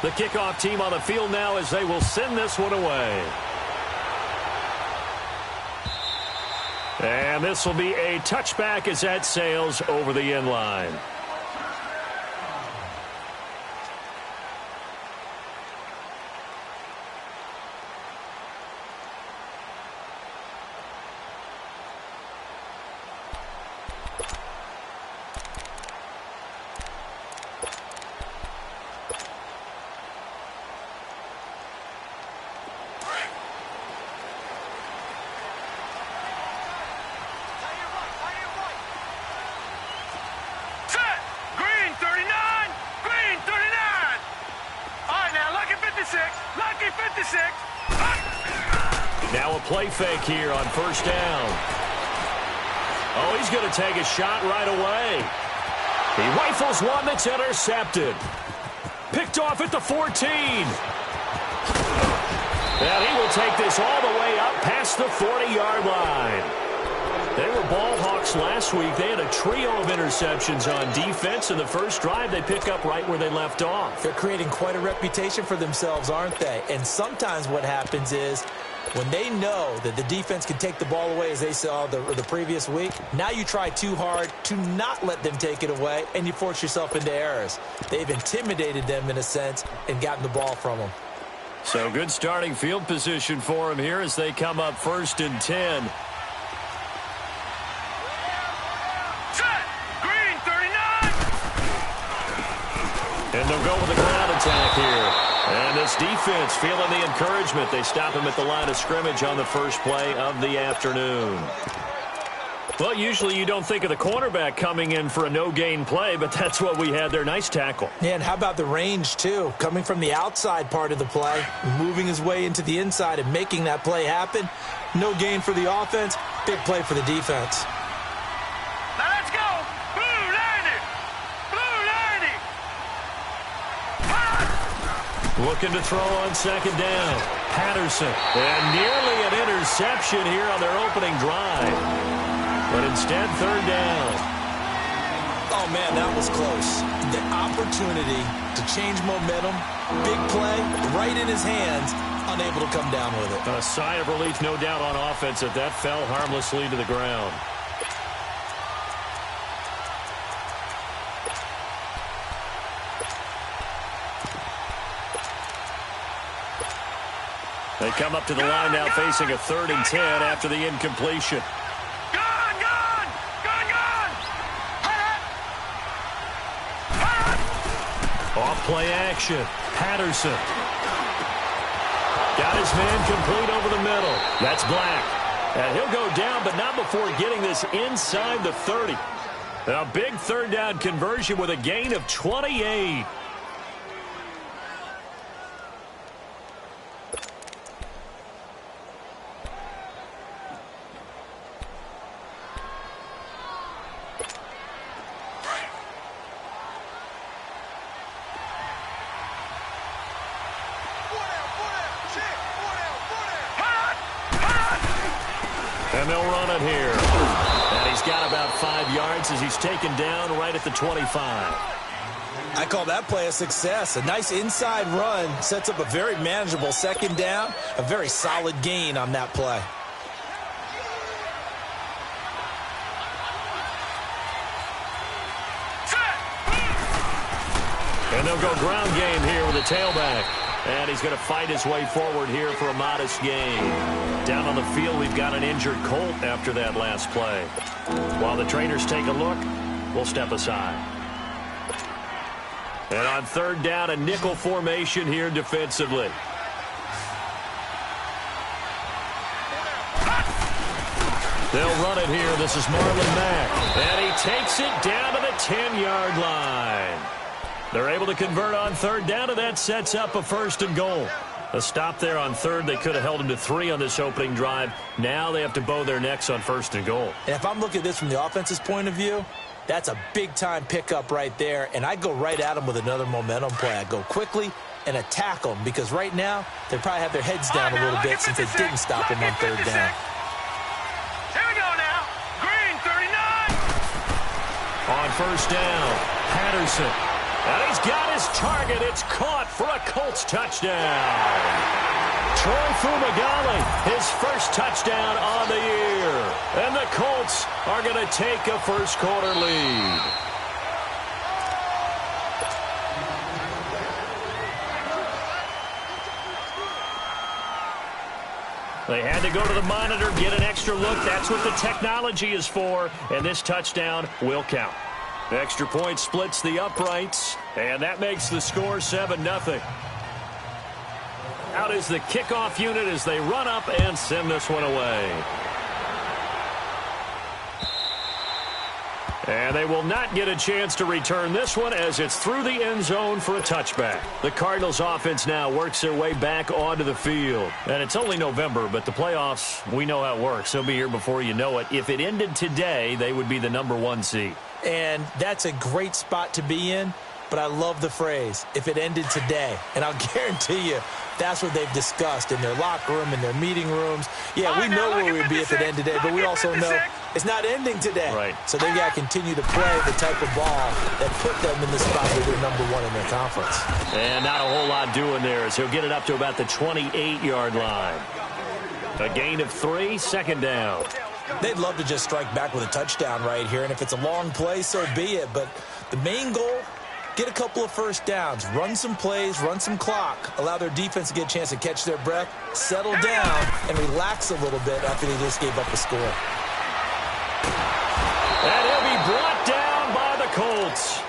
The kickoff team on the field now as they will send this one away. And this will be a touchback as that sails over the end line. Now a play fake here on first down. Oh, he's going to take a shot right away. He rifles one that's intercepted. Picked off at the 14. And he will take this all the way up past the 40-yard line. They were ball hawks last week. They had a trio of interceptions on defense. In the first drive, they pick up right where they left off. They're creating quite a reputation for themselves, aren't they? And sometimes what happens is when they know that the defense can take the ball away, as they saw the previous week, now you try too hard to not let them take it away, and you force yourself into errors. They've intimidated them in a sense and gotten the ball from them. So good starting field position for them here as they come up 1st and 10. And they'll go with the ground attack here. And this defense feeling the encouragement. They stop him at the line of scrimmage on the first play of the afternoon. Well, usually you don't think of the cornerback coming in for a no-gain play, but that's what we had there. Nice tackle. Yeah, and how about the range, too? Coming from the outside part of the play, moving his way into the inside and making that play happen. No gain for the offense, big play for the defense. Looking to throw on second down. Patterson. And nearly an interception here on their opening drive. But instead, 3rd down. Oh, man, that was close. The opportunity to change momentum, big play, right in his hands, unable to come down with it. A sigh of relief, no doubt, on offense if that fell harmlessly to the ground. They come up to the line now facing a 3rd and 10 after the incompletion. Off play action. Patterson. Got his man complete over the middle. That's Black. And he'll go down, but not before getting this inside the 30. A big 3rd down conversion with a gain of 28. And they'll run it here. And he's got about 5 yards as he's taken down right at the 25. I call that play a success. A nice inside run sets up a very manageable 2nd down. A very solid gain on that play. And they'll go ground game here with a tailback. And he's going to fight his way forward here for a modest gain. Down on the field, we've got an injured Colt after that last play. While the trainers take a look, we'll step aside. And on 3rd down, a nickel formation here defensively. They'll run it here. This is Marlon Mack. And he takes it down to the 10-yard line. They're able to convert on 3rd down, and that sets up a 1st and goal. A stop there on 3rd. They could have held him to 3 on this opening drive. Now they have to bow their necks on 1st and goal. And if I'm looking at this from the offense's point of view, that's a big-time pickup right there, and I go right at them with another momentum play. I go quickly and attack them because right now they probably have their heads down a little bit since they didn't stop him on 3rd down. Here we go now. Green, 39. On 1st down, Patterson. And he's got his target. It's caught for a Colts touchdown. Troy Fumagalli, his first touchdown on the year. And the Colts are going to take a first-quarter lead. They had to go to the monitor, get an extra look. That's what the technology is for, and this touchdown will count. Extra point splits the uprights, and that makes the score 7-0. Out is the kickoff unit as they run up and send this one away. And they will not get a chance to return this one as it's through the end zone for a touchback. The Cardinals offense now works their way back onto the field. And it's only November, but the playoffs, we know how it works. They'll be here before you know it. If it ended today, they would be the #1 seed. And that's a great spot to be in, but I love the phrase, if it ended today. And I'll guarantee you, that's what they've discussed in their locker room, in their meeting rooms. Yeah, we know where we'd be if it ended today, but we also know it's not ending today. Right. So they've got to continue to play the type of ball that put them in the spot where they're #1 in their conference. And not a whole lot doing there as he'll get it up to about the 28-yard line. A gain of 3, second down. They'd love to just strike back with a touchdown right here, and if it's a long play, so be it. But the main goal, get a couple of first downs, run some plays, run some clock, allow their defense to get a chance to catch their breath, settle down, and relax a little bit after they just gave up a score. And he'll be brought down by the Colts.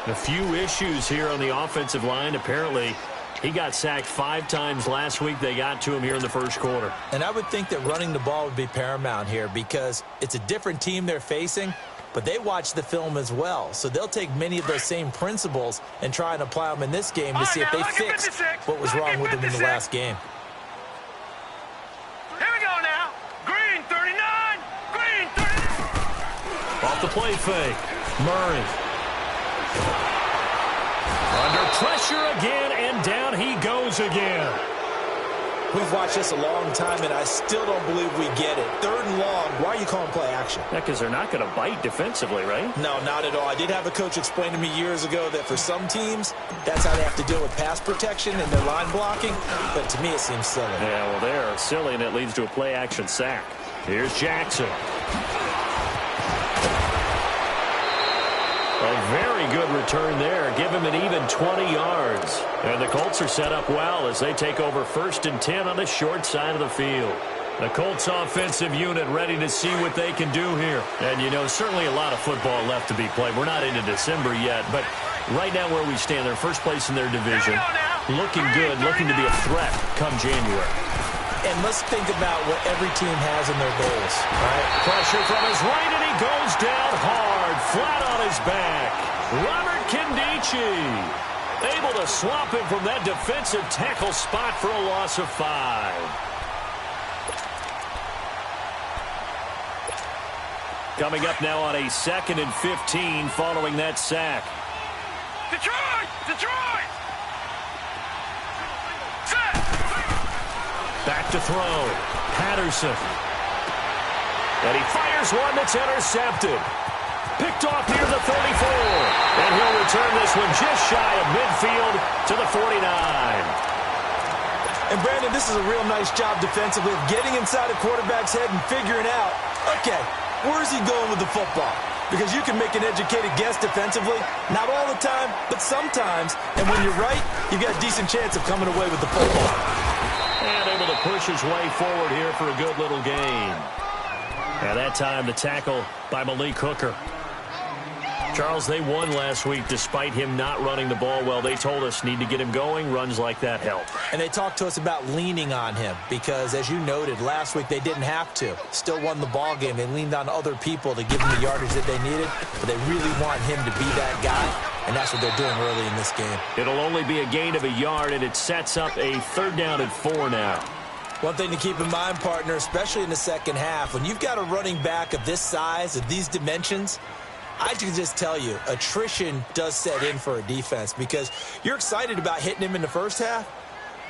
A few issues here on the offensive line. Apparently, he got sacked 5 times last week. They got to him here in the first quarter. And I would think that running the ball would be paramount here because it's a different team they're facing, but they watch the film as well. So they'll take many of those same principles and try and apply them in this game to see if they fixed what was wrong with them in the last game. Here we go now. Green 39. Green 39. Off the play fake. Murray. Under pressure again, and down he goes again. We've watched this a long time, and I still don't believe we get it. 3rd and long, why are you calling play action? Yeah, because they're not going to bite defensively, right? No, not at all. I did have a coach explain to me years ago that for some teams, that's how they have to deal with pass protection and their line blocking, but to me it seems silly. Yeah, well, they're silly, and it leads to a play action sack. Here's Jackson. A very good return there. Give him an even 20 yards. And the Colts are set up well as they take over 1st and 10 on the short side of the field. The Colts offensive unit ready to see what they can do here. And, you know, certainly a lot of football left to be played. We're not into December yet, but right now where we stand, they're first place in their division. Looking good, looking to be a threat come January. And let's think about what every team has in their goals. Right? Pressure from his right, and he goes down hard, flat on his back. Robert Kindici able to swap him from that defensive tackle spot for a loss of 5. Coming up now on a 2nd and 15 following that sack. Detroit! Detroit! Back to throw. Patterson. And he fires one that's intercepted. Picked off near the 34. And he'll return this one just shy of midfield to the 49. And, Brandon, this is a real nice job defensively of getting inside a quarterback's head and figuring out, okay, where's he going with the football? Because you can make an educated guess defensively. Not all the time, but sometimes. And when you're right, you've got a decent chance of coming away with the football. And able to push his way forward here for a good little gain. And that time the tackle by Malik Hooker. Charles, they won last week despite him not running the ball well. They told us need to get him going. Runs like that help. And they talked to us about leaning on him because, as you noted, last week they didn't have to. Still won the ball game. They leaned on other people to give them the yardage that they needed, but they really want him to be that guy, and that's what they're doing early in this game. It'll only be a gain of a yard, and it sets up a 3rd down and 4 now. One thing to keep in mind, partner, especially in the second half, when you've got a running back of this size, of these dimensions, I can just tell you, attrition does set in for a defense because you're excited about hitting him in the first half.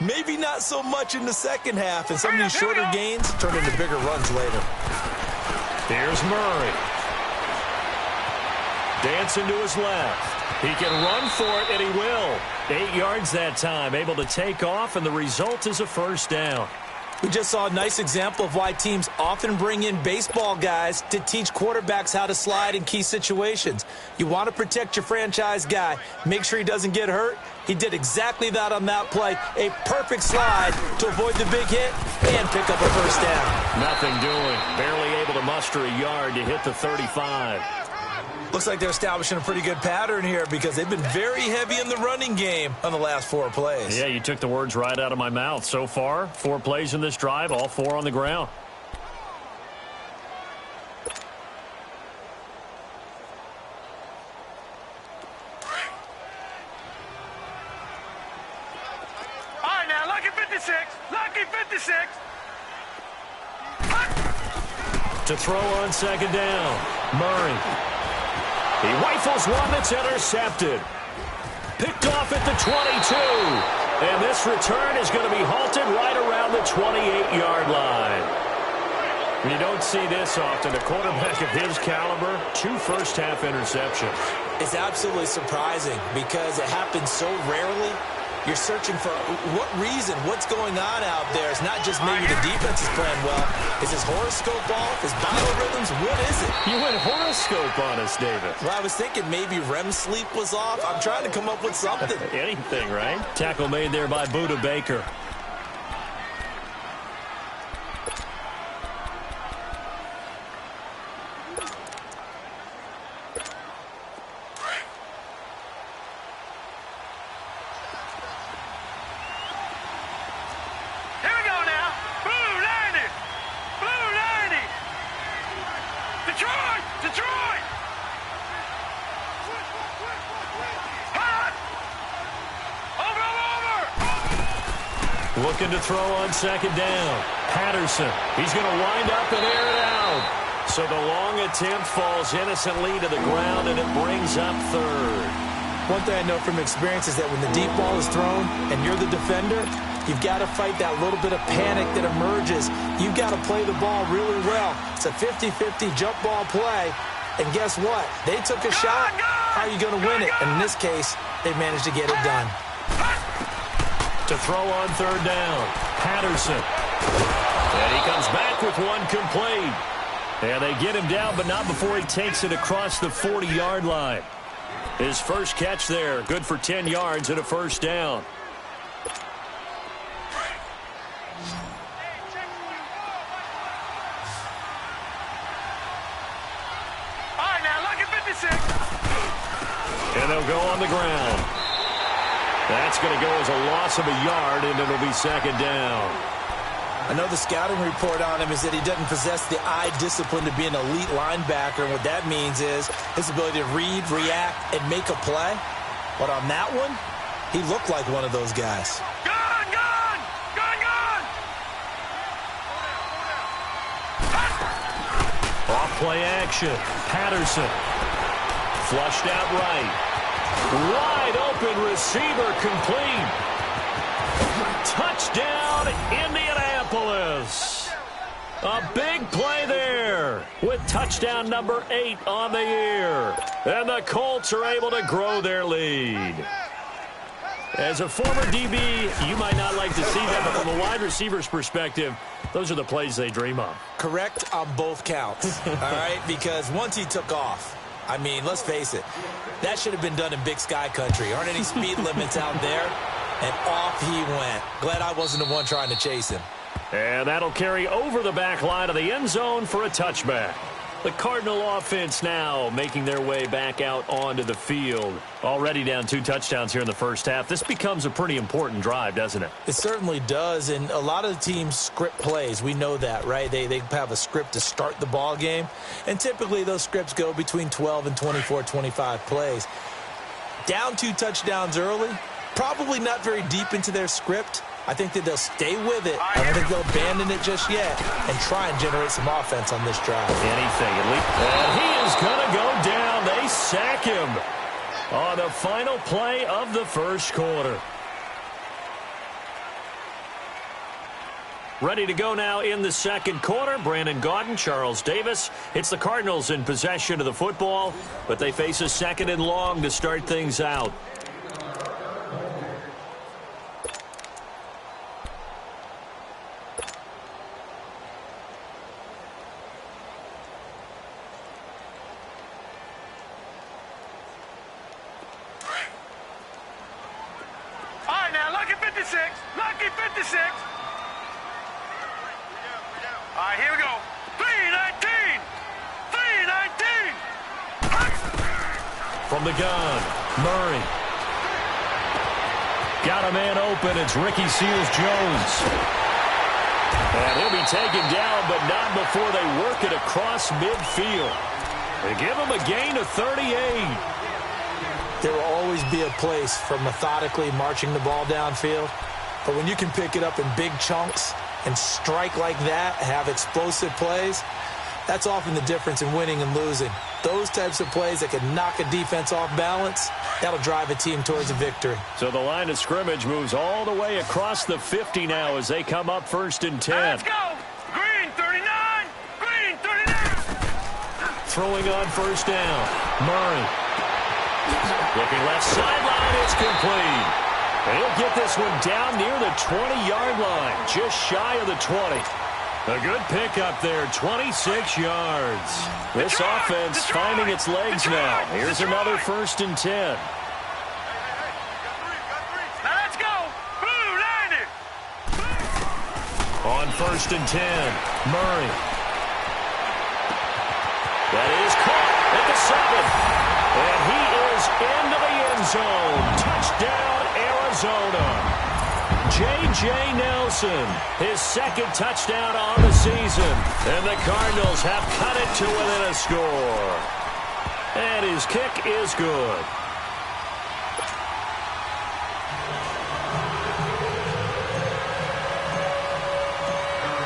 Maybe not so much in the second half, and some of these shorter gains turn into bigger runs later. Here's Murray. Dancing to his left. He can run for it, and he will. 8 yards that time, able to take off, and the result is a first down. We just saw a nice example of why teams often bring in baseball guys to teach quarterbacks how to slide in key situations. You want to protect your franchise guy. Make sure he doesn't get hurt. He did exactly that on that play. A perfect slide to avoid the big hit and pick up a first down. Nothing doing. Barely able to muster a yard to hit the 35. Looks like they're establishing a pretty good pattern here because they've been very heavy in the running game on the last 4 plays. Yeah, you took the words right out of my mouth. So far, 4 plays in this drive, all 4 on the ground. All right, now, lucky 56. Lucky 56. To throw on second down, Murray. He rifles one that's intercepted. Picked off at the 22. And this return is going to be halted right around the 28-yard line. You don't see this often. A quarterback of his caliber, 2 first-half interceptions. It's absolutely surprising because it happens so rarely. You're searching for what reason, what's going on out there. It's not just maybe the defense is playing well. Is his horoscope off? His biorhythms? What is it? You went horoscope on us, David. Well, I was thinking maybe REM sleep was off. I'm trying to come up with something. Anything, right? Tackle made there by Buda Baker. Looking to throw on second down. Patterson. He's going to wind up and air it out. So the long attempt falls innocently to the ground, and it brings up third. One thing I know from experience is that when the deep ball is thrown and you're the defender, you've got to fight that little bit of panic that emerges. You've got to play the ball really well. It's a 50-50 jump ball play. And guess what? They took a shot. How are you going to win it? And in this case, they managed to get it done. To throw on third down, Patterson. And he comes back with one complete. And they get him down, but not before he takes it across the 40-yard line. His first catch there, good for 10 yards and a first down. All right, now, lucky 56. And they'll go on the ground. That's going to go as a loss of a yard, and it'll be second down. I know the scouting report on him is that he doesn't possess the eye discipline to be an elite linebacker. And what that means is his ability to read, react, and make a play. But on that one, he looked like one of those guys. Gun, gun! Gun, gun! Off play action. Patterson. Flushed out right. Wide open receiver complete. Touchdown, Indianapolis. A big play there with touchdown number 8 on the year. And the Colts are able to grow their lead. As a former DB, you might not like to see that, but from a wide receiver's perspective, those are the plays they dream of. Correct on both counts, all right? Because once he took off, I mean, let's face it, that should have been done in Big Sky country. Aren't any speed limits out there? And off he went. Glad I wasn't the one trying to chase him. And that'll carry over the back line of the end zone for a touchback. The Cardinal offense now making their way back out onto the field. Already down 2 touchdowns here in the first half. This becomes a pretty important drive, doesn't it? It certainly does, and a lot of the teams script plays. We know that, right? They have a script to start the ball game, and typically those scripts go between 12 and 24, 25 plays. Down 2 touchdowns early, probably not very deep into their script. I think that they'll stay with it. I don't think they'll abandon it just yet and try and generate some offense on this drive. Anything, at least. And he is going to go down. They sack him on the final play of the first quarter. Ready to go now in the second quarter. Brandon Gaudin, Charles Davis. It's the Cardinals in possession of the football, but they face a second and long to start things out. Lucky 56. All right, here we go. 319. 319. From the gun, Murray. Got a man open. It's Ricky Seals-Jones. And he'll be taken down, but not before they work it across midfield. They give him a gain of 38. There will always be a place for methodically marching the ball downfield. But when you can pick it up in big chunks and strike like that, have explosive plays, that's often the difference in winning and losing. Those types of plays that can knock a defense off balance, that'll drive a team towards a victory. So the line of scrimmage moves all the way across the 50 now as they come up 1st and 10. Let's go. Green 39. Green 39. Throwing on 1st down. Murray. Looking left sideline. It's complete. And he'll get this one down near the 20-yard line, just shy of the 20. A good pickup there, 26 yards. This offense finding its legs now. Here's another 1st and 10. Now let's go. Blue 90. On 1st and 10, Murray. That is caught at the 7. And he is into the end zone. Touchdown, Arizona. J.J. Nelson, his 2nd touchdown on the season. And the Cardinals have cut it to within a score. And his kick is good.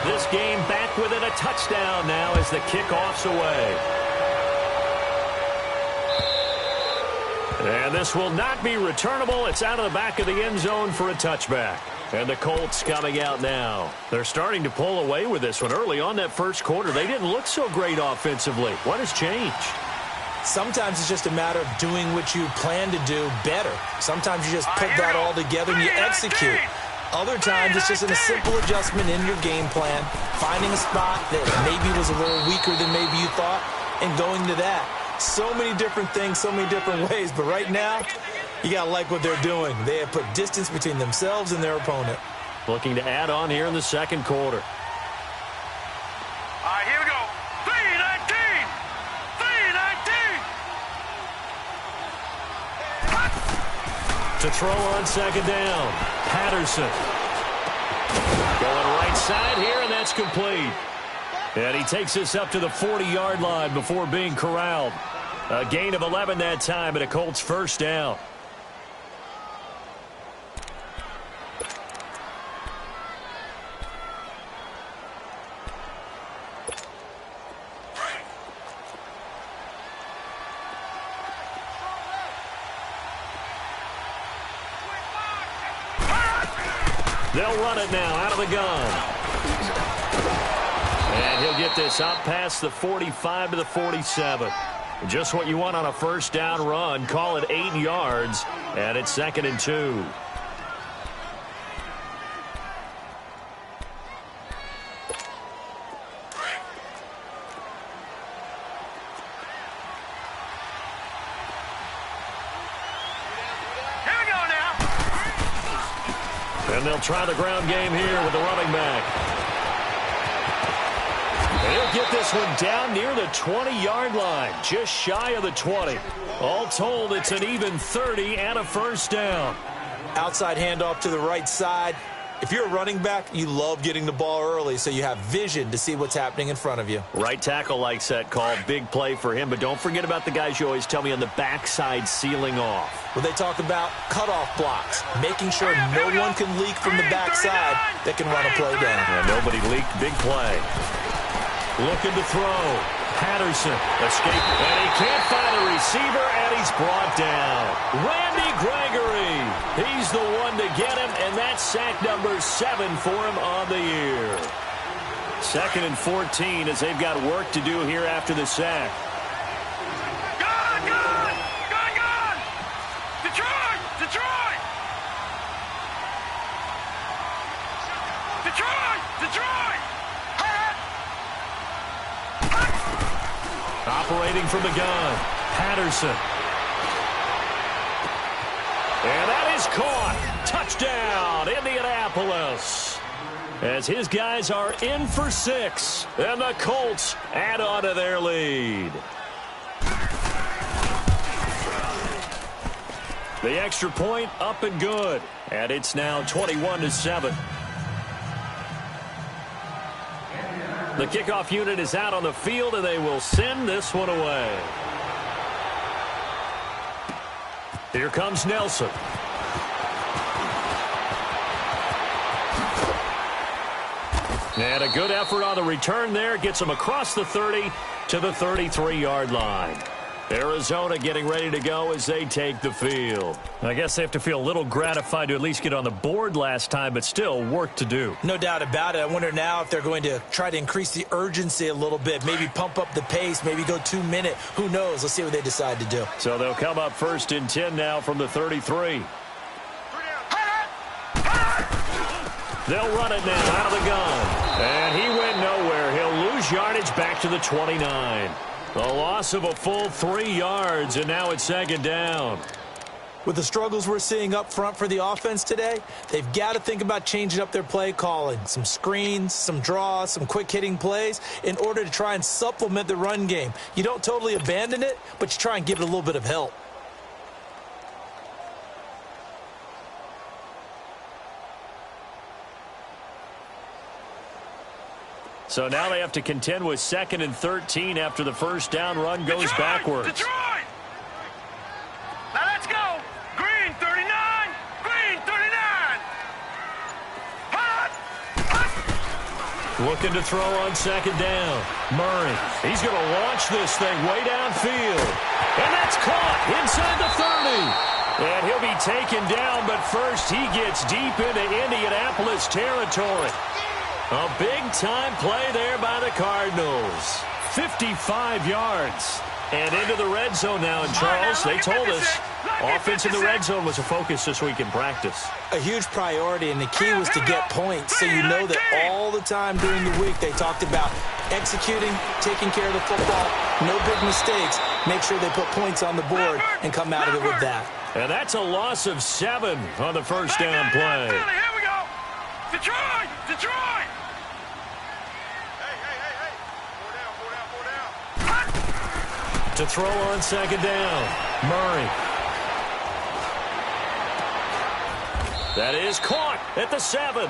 This game back within a touchdown now as the kickoff's away. And this will not be returnable. It's out of the back of the end zone for a touchback. And the Colts coming out now. They're starting to pull away with this one. Early on that first quarter, they didn't look so great offensively. What has changed? Sometimes it's just a matter of doing what you plan to do better. Sometimes you just put that all together and you execute. Other times it's just a simple adjustment in your game plan, finding a spot that maybe was a little weaker than maybe you thought, and going to that. So many different things, so many different ways. But right now, you got to like what they're doing. They have put distance between themselves and their opponent. Looking to add on here in the second quarter. All right, here we go. 319. 319. To throw on 2nd down, Patterson. Going right side here, and that's complete. And he takes this up to the 40-yard line before being corralled. A gain of 11 that time, and a Colts 1st down. They'll run it now out of the gun. And he'll get this up past the 45 to the 47. Just what you want on a 1st down run. Call it 8 yards. And it's 2nd and 2. Here we go now. And they'll try the ground game here with the running back. And he'll get this one down near the 20-yard line, just shy of the 20. All told, it's an even 30 and a 1st down. Outside handoff to the right side. If you're a running back, you love getting the ball early so you have vision to see what's happening in front of you. Right tackle likes that call. Big play for him. But don't forget about the guys you always tell me on the backside sealing off. Well, they talk about cutoff blocks, making sure no one can leak from the backside that can run a play down. Yeah, nobody leaked. Big play. Looking to throw. Patterson. Escape. And he can't find a receiver, and he's brought down. Randy Gregory. He's the one to get him, and that's sack number 7 for him on the year. 2nd and 14 as they've got work to do here after the sack. Operating from the gun, Patterson. And that is caught. Touchdown, Indianapolis. As his guys are in for 6, and the Colts add on to their lead. The extra point up and good, and it's now 21-7. The kickoff unit is out on the field, and they will send this one away. Here comes Nelson. And a good effort on the return there. Gets him across the 30 to the 33-yard line. Arizona getting ready to go as they take the field. I guess they have to feel a little gratified to at least get on the board last time, but still work to do. No doubt about it. I wonder now if they're going to try to increase the urgency a little bit, maybe pump up the pace, maybe go 2-minute. Who knows? Let's see what they decide to do. So they'll come up 1st and 10 now from the 33. They'll run it now out of the gun. And he went nowhere. He'll lose yardage back to the 29. The loss of a full 3 yards, and now it's 2nd down. With the struggles we're seeing up front for the offense today, they've got to think about changing up their play calling. Some screens, some draws, some quick-hitting plays in order to try and supplement the run game. You don't totally abandon it, but you try and give it a little bit of help. So now they have to contend with 2nd and 13 after the first down run goes backwards. Detroit! Now let's go! Green 39! Green 39! Hot! Hot! Looking to throw on 2nd down. Murray. He's going to launch this thing way downfield. And that's caught inside the 30. And he'll be taken down, but first he gets deep into Indianapolis territory. A big-time play there by the Cardinals. 55 yards. And into the red zone now. And Charles, they told us offense in the red zone was a focus this week in practice. A huge priority, and the key was to get points. So you know that all the time during the week they talked about executing, taking care of the football, no big mistakes. Make sure they put points on the board and come out of it with that. And that's a loss of 7 on the first down play. Here we go. Detroit! Detroit! To throw on 2nd down, Murray. That is caught at the 7.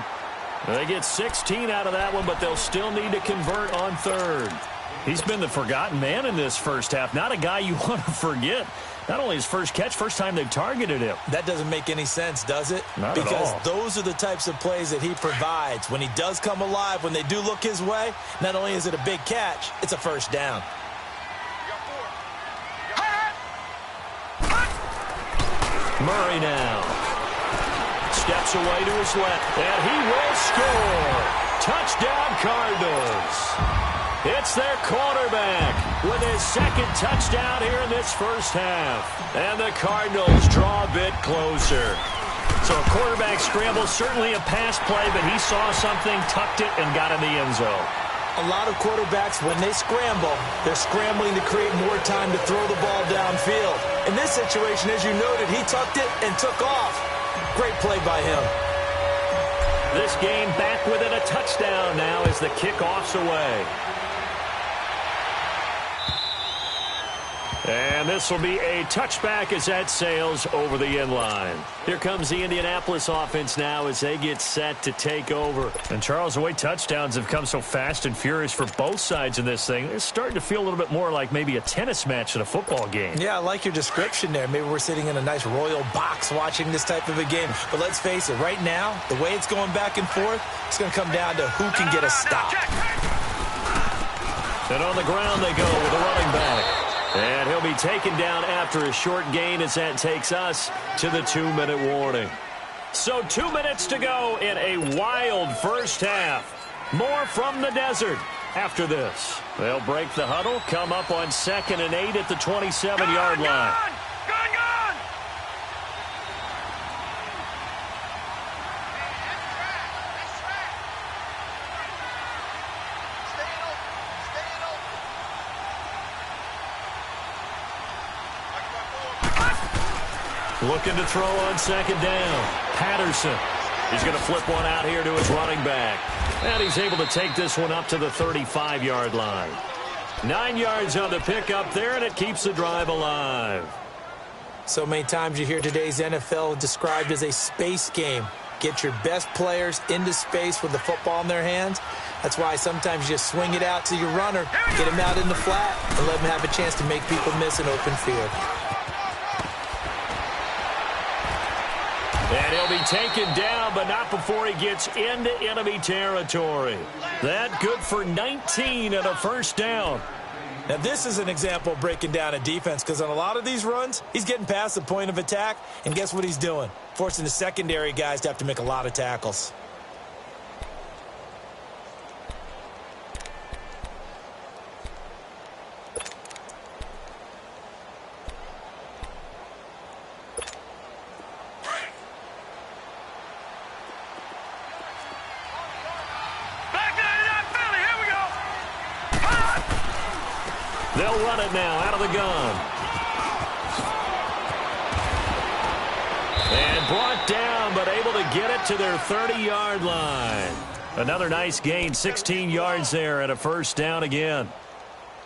They get 16 out of that one, but they'll still need to convert on 3rd. He's been the forgotten man in this first half. Not a guy you want to forget. Not only his first catch, first time they've targeted him. That doesn't make any sense, does it? Not at all. Because those are the types of plays that he provides. When he does come alive, when they do look his way, not only is it a big catch, it's a first down. Murray now steps away to his left, and he will score. Touchdown, Cardinals. It's their quarterback with his 2nd touchdown here in this first half. And the Cardinals draw a bit closer. So a quarterback scramble, certainly a pass play, but he saw something, tucked it, and got in the end zone. A lot of quarterbacks, when they scramble, they're scrambling to create more time to throw the ball downfield. In this situation, as you noted, he tucked it and took off. Great play by him. This game back within a touchdown now as the kickoff's away. And this will be a touchback as that sails over the end line. Here comes the Indianapolis offense now as they get set to take over. And Charles, the way touchdowns have come so fast and furious for both sides in this thing, it's starting to feel a little bit more like maybe a tennis match than a football game. Yeah, I like your description there. Maybe we're sitting in a nice royal box watching this type of a game. But let's face it, right now, the way it's going back and forth, it's going to come down to who can get a stop. And on the ground they go with a running back. And he'll be taken down after a short gain as that takes us to the 2-minute warning. So 2 minutes to go in a wild first half. More from the desert after this. They'll break the huddle, come up on 2nd and 8 at the 27-yard line. Looking to throw on 2nd down. Patterson. He's going to flip one out here to his running back. And he's able to take this one up to the 35-yard line. 9 yards on the pickup there, and it keeps the drive alive. So many times you hear today's NFL described as a space game. Get your best players into space with the football in their hands. That's why sometimes you just swing it out to your runner, get him out in the flat, and let him have a chance to make people miss an open field. And he'll be taken down, but not before he gets into enemy territory. That good for 19 and a first down. Now, this is an example of breaking down a defense because on a lot of these runs, he's getting past the point of attack, and guess what he's doing? Forcing the secondary guys to have to make a lot of tackles. They'll run it now out of the gun. And brought down, but able to get it to their 30-yard line. Another nice gain, 16 yards there and a first down again.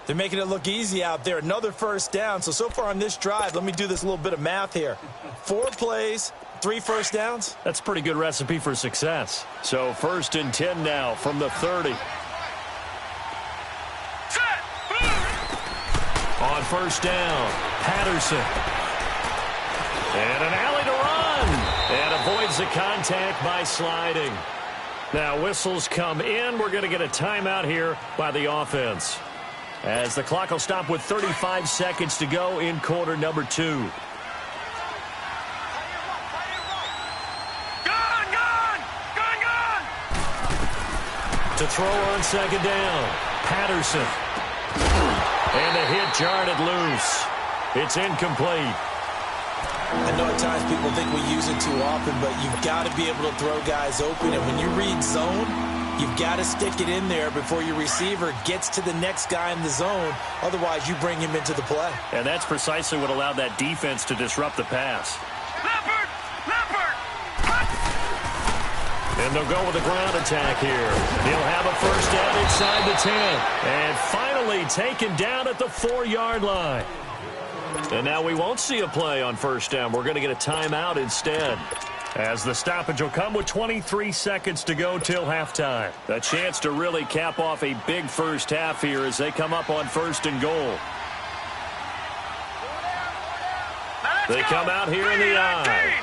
They're making it look easy out there. Another first down. So far on this drive, let me do this little bit of math here. 4 plays, 3 first downs. That's a pretty good recipe for success. So 1st and 10 now from the 30. On first down, Patterson. And an alley to run. And avoids the contact by sliding. Now whistles come in. We're going to get a timeout here by the offense. As the clock will stop with 35 seconds to go in quarter number 2. To throw on 2nd down, Patterson. And the hit jarred loose. It's incomplete. I know at times people think we use it too often, but you've got to be able to throw guys open. And when you read zone, you've got to stick it in there before your receiver gets to the next guy in the zone. Otherwise, you bring him into the play. And that's precisely what allowed that defense to disrupt the pass. And they'll go with a ground attack here. He'll have a first down inside the 10. And finally taken down at the 4-yard line. And now we won't see a play on first down. We're going to get a timeout instead. As the stoppage will come with 23 seconds to go till halftime. A chance to really cap off a big first half here as they come up on 1st and goal. They come out here in the I.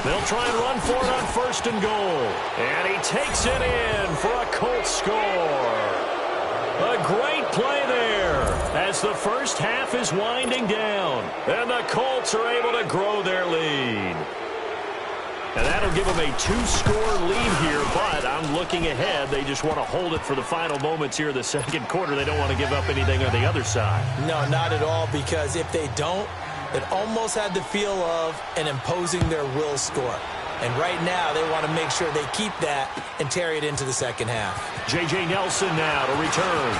They'll try and run for it on 1st and goal. And he takes it in for a Colts score. A great play there as the first half is winding down. And the Colts are able to grow their lead. And that'll give them a 2-score lead here, but I'm looking ahead. They just want to hold it for the final moments here of the 2nd quarter. They don't want to give up anything on the other side. No, not at all, because if they don't, it almost had the feel of an imposing their will score. And right now, they want to make sure they keep that and carry it into the second half. J.J. Nelson now to return.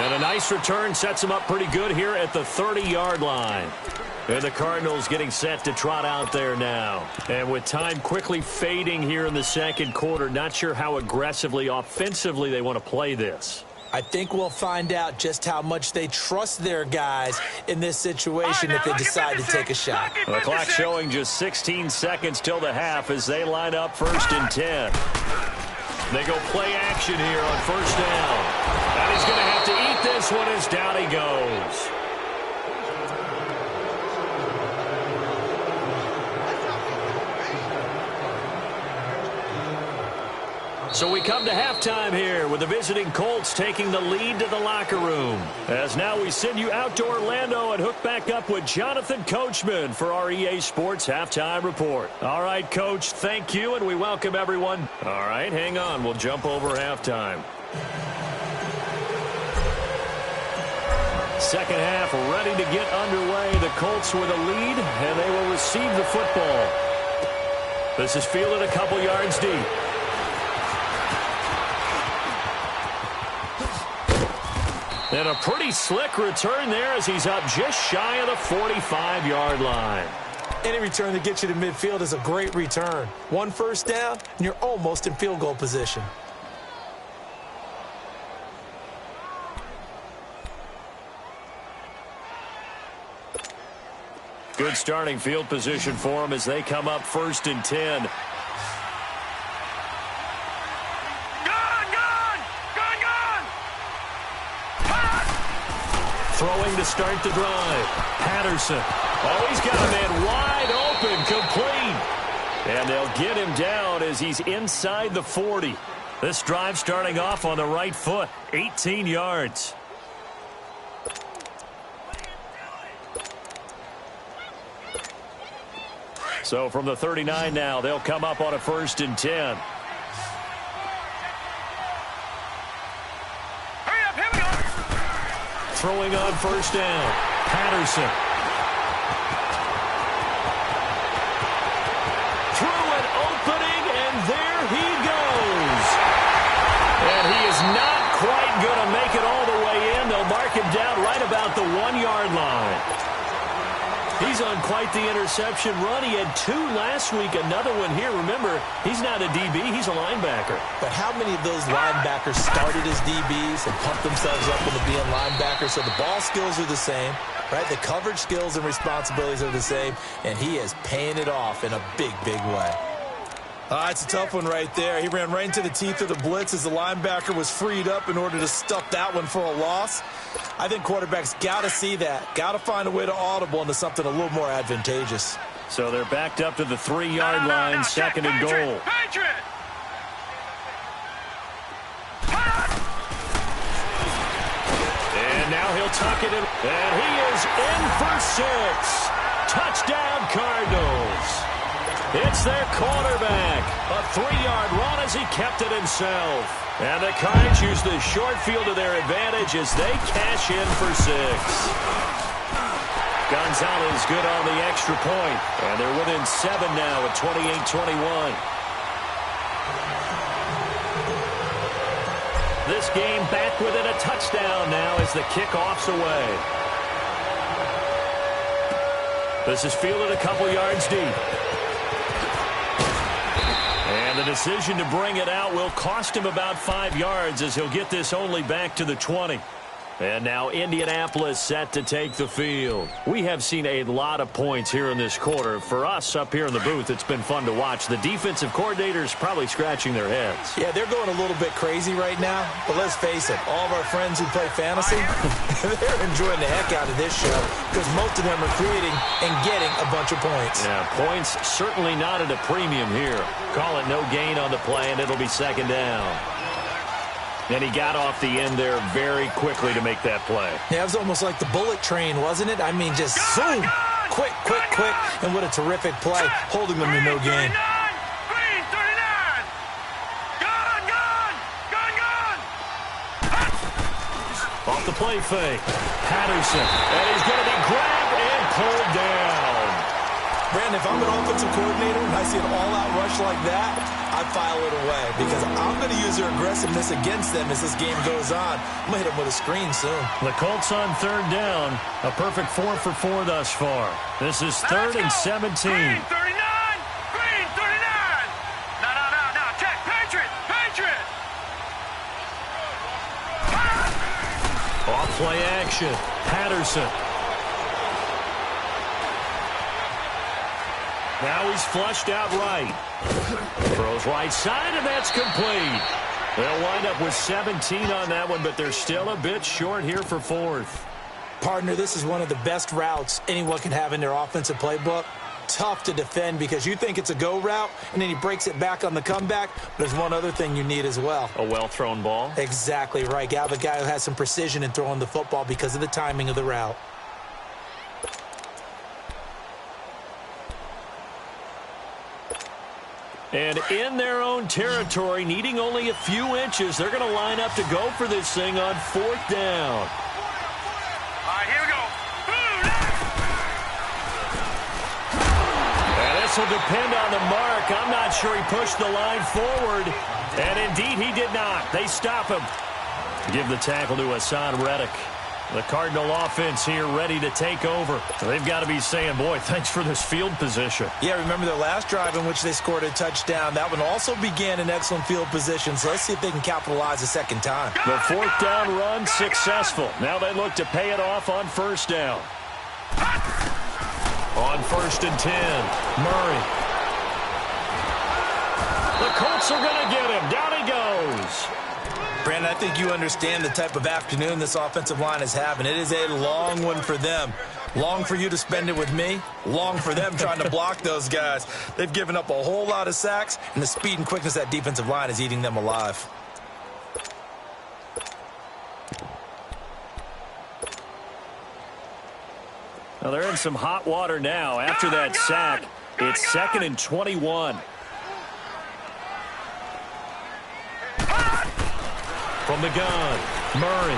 And a nice return sets him up pretty good here at the 30-yard line. And the Cardinals getting set to trot out there now. And with time quickly fading here in the 2nd quarter, not sure how aggressively, offensively they want to play this. I think we'll find out just how much they trust their guys in this situation if they decide to take a shot. The clock showing just 16 seconds till the half as they line up 1st and 10. They go play action here on 1st down. And he's going to have to eat this one as down he goes. So we come to halftime here with the visiting Colts taking the lead to the locker room. As now we send you out to Orlando and hook back up with Jonathan Coachman for our EA Sports Halftime Report. All right, Coach, thank you, and we welcome everyone. All right, hang on. We'll jump over halftime. Second half ready to get underway. The Colts with a lead, and they will receive the football. This is fielded a couple yards deep. And a pretty slick return there as he's up just shy of the 45-yard line. Any return that gets you to midfield is a great return. 1 first down, and you're almost in field goal position. Good starting field position for them as they come up 1st and 10. Throwing to start the drive. Patterson. Oh, he's got a man wide open, complete. And they'll get him down as he's inside the 40. This drive starting off on the right foot. 18 yards. So from the 39 now, they'll come up on a 1st and 10. Throwing on 1st down. Patterson. Through an opening, and there he goes. And he is not quite going to make it all the way in. They'll mark him down right about the 1-yard line. He's on quite the interception run. He had 2 last week, another one here. Remember, he's not a DB, he's a linebacker. But how many of those linebackers started as DBs and pumped themselves up into being linebackers? So the ball skills are the same, right? The coverage skills and responsibilities are the same, and he is paying it off in a big, big way. It's a tough one right there. He ran right into the teeth of the blitz as the linebacker was freed up in order to stuff that one for a loss. I think quarterbacks got to see that. Got to find a way to audible into something a little more advantageous. So they're backed up to the 3-yard line, 2nd and goal. And now he'll tuck it in. And he is in for 6. Touchdown, Cardinals. It's their quarterback. A 3-yard run as he kept it himself. And the Cards use the short field to their advantage as they cash in for 6. Gonzalez good on the extra point. And they're within 7 now at 28-21. This game back within a touchdown now as the kickoff's away. This is fielded a couple yards deep. And the decision to bring it out will cost him about 5 yards as he'll get this only back to the 20. And now Indianapolis set to take the field. We have seen a lot of points here in this quarter. For us up here in the booth, it's been fun to watch. The defensive coordinators probably scratching their heads. Yeah, they're going a little bit crazy right now. But let's face it, all of our friends who play fantasy, they're enjoying the heck out of this show because most of them are creating and getting a bunch of points. Yeah, points certainly not at a premium here. Call it no gain on the play, and it'll be 2nd down. And he got off the end there very quickly to make that play. Yeah, it was almost like the bullet train, wasn't it? I mean, just zoom, quick, quick, quick, and what a terrific play, holding them to no gain. Off the play fake, Patterson, and he's going to be grabbed and pulled down. Brandon, if I'm an offensive coordinator and I see an all-out rush like that, I file it away because I'm going to use their aggressiveness against them as this game goes on. I'm going to hit them with a screen soon. The Colts on 3rd down. A perfect 4 for 4 thus far. This is 3rd and 17. Green 39! Green 39! No. Check. Patriot! Off play action. Patterson. Now he's flushed out right. Throws right side, and that's complete. They'll wind up with 17 on that one, but they're still a bit short here for 4th. Partner, this is one of the best routes anyone can have in their offensive playbook. tough to defend because you think it's a go route, and then he breaks it back on the comeback. There's one other thing you need as well. A well-thrown ball? Exactly right. You have a guy who has some precision in throwing the football because of the timing of the route. And in their own territory, needing only a few inches, they're going to line up to go for this thing on 4th down. All right, here we go. And this will depend on the mark. I'm not sure he pushed the line forward. And indeed, he did not. They stop him. Give the tackle to Hassan Reddick. The Cardinal offense here ready to take over. They've got to be saying, boy, thanks for this field position. Yeah, remember their last drive in which they scored a touchdown. That one also began in excellent field position, so let's see if they can capitalize a second time. The 4th down run successful. Now they look to pay it off on 1st down. On 1st and 10, Murray. The Colts are going to get him. Down he goes. Brandon, I think you understand the type of afternoon this offensive line is having. It is a long one for them. Long for you to spend it with me. Long for them trying to block those guys. They've given up a whole lot of sacks, and the speed and quickness of that defensive line is eating them alive. Well, they're in some hot water now. After that sack, it's 2nd and 21. From the gun, Murray.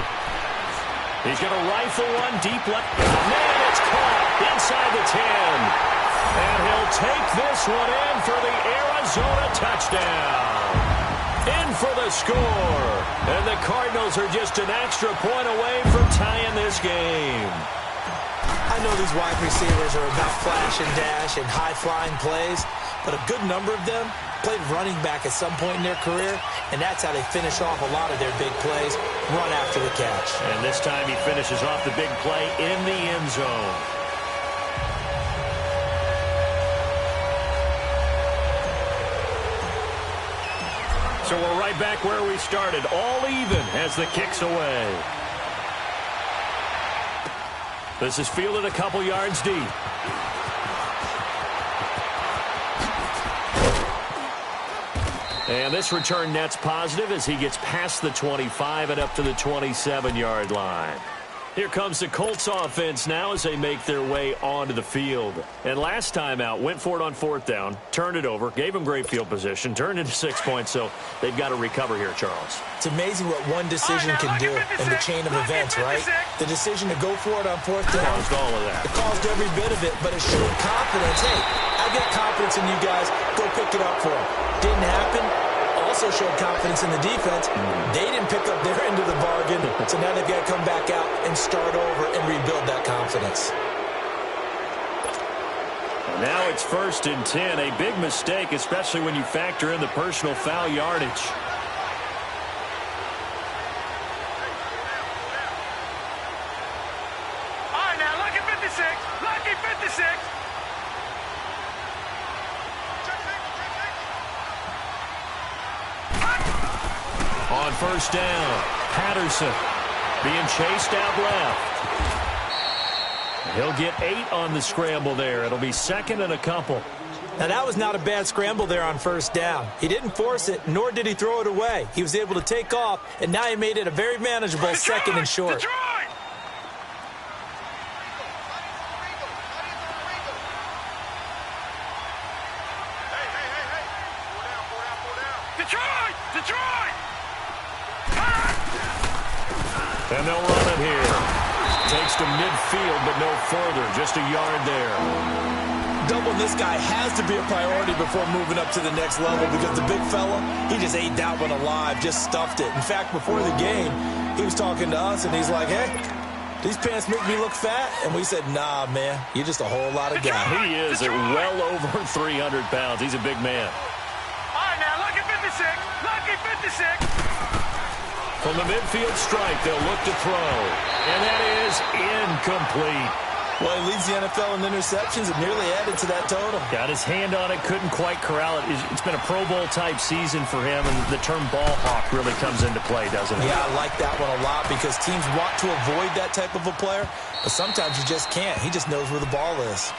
He's going to rifle one deep left. Man, it's caught inside the 10. And he'll take this one in for the Arizona touchdown. In for the score. And the Cardinals are just an extra point away from tying this game. I know these wide receivers are about flash and dash and high-flying plays, but a good number of them played running back at some point in their career, and that's how they finish off a lot of their big plays, run after the catch. And this time he finishes off the big play in the end zone. So we're right back where we started, all even as the kick's away. This is fielded a couple yards deep. And this return net's positive as he gets past the 25 and up to the 27-yard line. Here comes the Colts offense now as they make their way onto the field. And last time out, went for it on 4th down, turned it over, gave them great field position, turned into 6 points, so they've got to recover here, Charles. It's amazing what one decision can do in the chain of events, right? The decision to go for it on 4th down. Caused all of that. It caused every bit of it, but it showed confidence. Hey, I got confidence in you guys. Go pick it up for them. Didn't happen. Also showed confidence in the defense. They didn't pick up their end of the bargain, so now they've got to come back out and start over and rebuild that confidence. Now it's 1st and 10, a big mistake, especially when you factor in the personal foul yardage. All right, now, lucky 56. Lucky 56. On 1st down, Patterson being chased out left. He'll get 8 on the scramble there. It'll be 2nd and a couple. Now, that was not a bad scramble there on 1st down. He didn't force it, nor did he throw it away. He was able to take off, and now he made it a very manageable 2nd and short. Detroit! And they'll run it here. Takes to midfield, but no further. Just a yard there. Doubling this guy has to be a priority before moving up to the next level because the big fella, he just ate that one alive, just stuffed it. In fact, before the game, he was talking to us, and he's like, hey, these pants make me look fat. And we said, nah, man, you're just a whole lot of guy. He is at well over 300 pounds. He's a big man. All right, now, lucky 56. Lucky 56. From the midfield strike, they'll look to throw. And that is incomplete. Well, he leads the NFL in interceptions and nearly added to that total. Got his hand on it, couldn't quite corral it. It's been a Pro Bowl-type season for him, and the term ball hawk really comes into play, doesn't it? Yeah, I like that one a lot because teams want to avoid that type of a player, but sometimes you just can't. He just knows where the ball is.